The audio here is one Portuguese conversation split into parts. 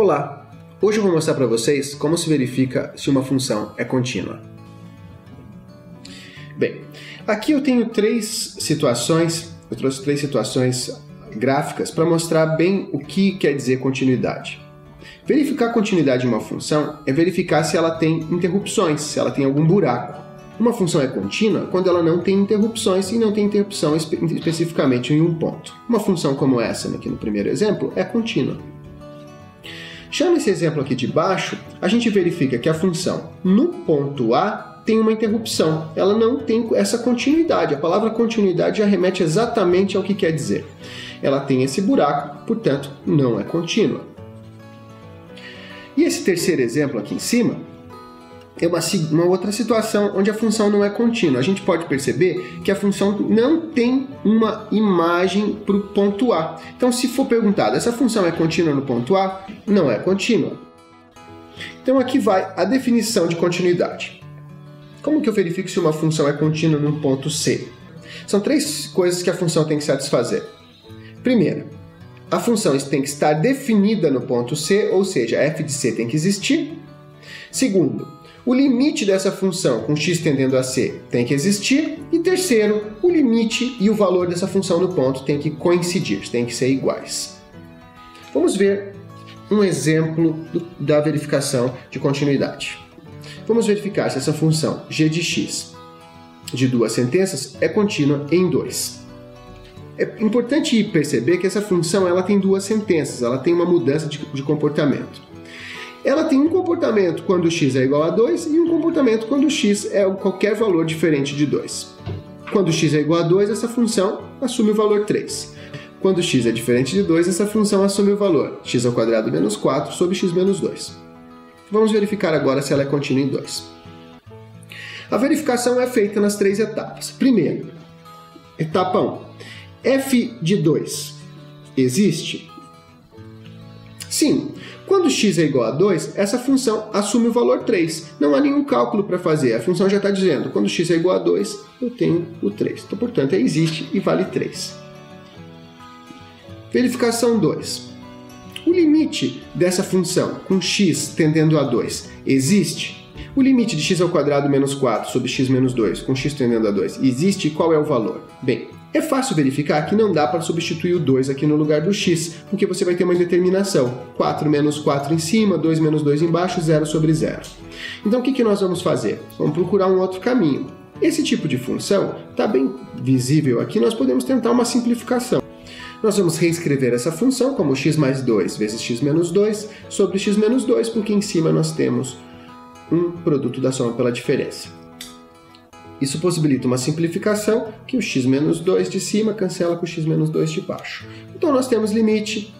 Olá! Hoje eu vou mostrar para vocês como se verifica se uma função é contínua. Bem, aqui eu tenho três situações gráficas para mostrar bem o que quer dizer continuidade. Verificar a continuidade de uma função é verificar se ela tem interrupções, se ela tem algum buraco. Uma função é contínua quando ela não tem interrupções e não tem interrupção especificamente em um ponto. Uma função como essa, aqui no primeiro exemplo, é contínua. Já nesse exemplo aqui de baixo, a gente verifica que a função no ponto A tem uma interrupção. Ela não tem essa continuidade. A palavra continuidade já remete exatamente ao que quer dizer. Ela tem esse buraco, portanto, não é contínua. E esse terceiro exemplo aqui em cima é uma outra situação onde a função não é contínua. A gente pode perceber que a função não tem uma imagem para o ponto A. Então, se for perguntado, essa função é contínua no ponto A? Não é contínua. Então, aqui vai a definição de continuidade. Como que eu verifico se uma função é contínua no ponto C? São três coisas que a função tem que satisfazer. Primeiro, a função tem que estar definida no ponto C, ou seja, f de C tem que existir. Segundo, o limite dessa função com x tendendo a C tem que existir. E terceiro, o limite e o valor dessa função no ponto tem que coincidir, tem que ser iguais. Vamos ver um exemplo da verificação de continuidade. Vamos verificar se essa função g de x de duas sentenças é contínua em 2. É importante perceber que essa função ela tem duas sentenças, ela tem uma mudança de comportamento. Ela tem um comportamento quando x é igual a 2 e um comportamento quando x é qualquer valor diferente de 2. Quando x é igual a 2, essa função assume o valor 3. Quando x é diferente de 2, essa função assume o valor x² menos 4 sobre x menos 2. Vamos verificar agora se ela é contínua em 2. A verificação é feita nas três etapas. Primeiro, etapa 1. f de 2 existe? Sim. Quando x é igual a 2, essa função assume o valor 3. Não há nenhum cálculo para fazer. A função já está dizendo, quando x é igual a 2, eu tenho o 3. Então, portanto, existe e vale 3. Verificação 2. O limite dessa função com x tendendo a 2 existe? O limite de x² menos 4 sobre x menos 2 com x tendendo a 2 existe e qual é o valor? Bem, é fácil verificar que não dá para substituir o 2 aqui no lugar do x, porque você vai ter uma indeterminação. 4 menos 4 em cima, 2 menos 2 embaixo, 0 sobre 0. Então o que nós vamos fazer? Vamos procurar um outro caminho. Esse tipo de função está bem visível aqui, nós podemos tentar uma simplificação. Nós vamos reescrever essa função como x mais 2 vezes x menos 2 sobre x menos 2, porque em cima nós temos um produto da soma pela diferença. Isso possibilita uma simplificação que o x menos 2 de cima cancela com o x menos 2 de baixo. Então nós temos limite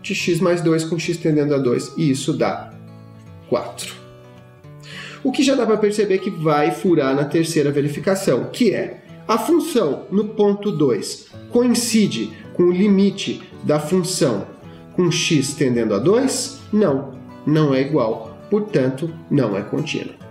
de x mais 2 com x tendendo a 2 e isso dá 4. O que já dá para perceber que vai furar na terceira verificação, que é a função no ponto 2 coincide com o limite da função com x tendendo a 2? Não, não é igual, portanto não é contínua.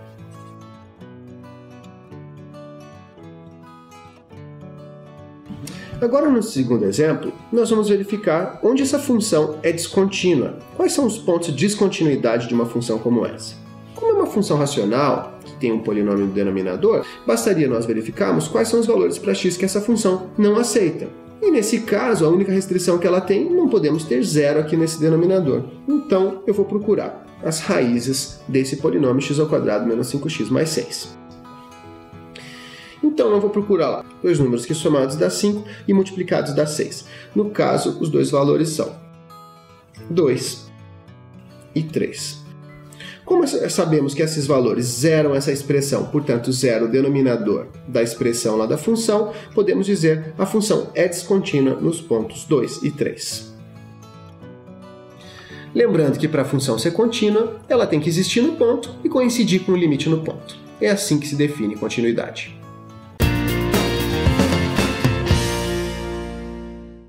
Agora, no segundo exemplo, nós vamos verificar onde essa função é descontínua. Quais são os pontos de descontinuidade de uma função como essa? Como é uma função racional, que tem um polinômio no denominador, bastaria nós verificarmos quais são os valores para x que essa função não aceita. E nesse caso, a única restrição que ela tem, não podemos ter 0 aqui nesse denominador. Então, eu vou procurar as raízes desse polinômio x² menos 5x mais 6. Então, eu vou procurar lá dois números que somados dá 5 e multiplicados dá 6. No caso, os dois valores são 2 e 3. Como sabemos que esses valores zeram essa expressão, portanto, zero o denominador da expressão lá da função, podemos dizer que a função é descontínua nos pontos 2 e 3. Lembrando que para a função ser contínua, ela tem que existir no ponto e coincidir com o limite no ponto. É assim que se define continuidade.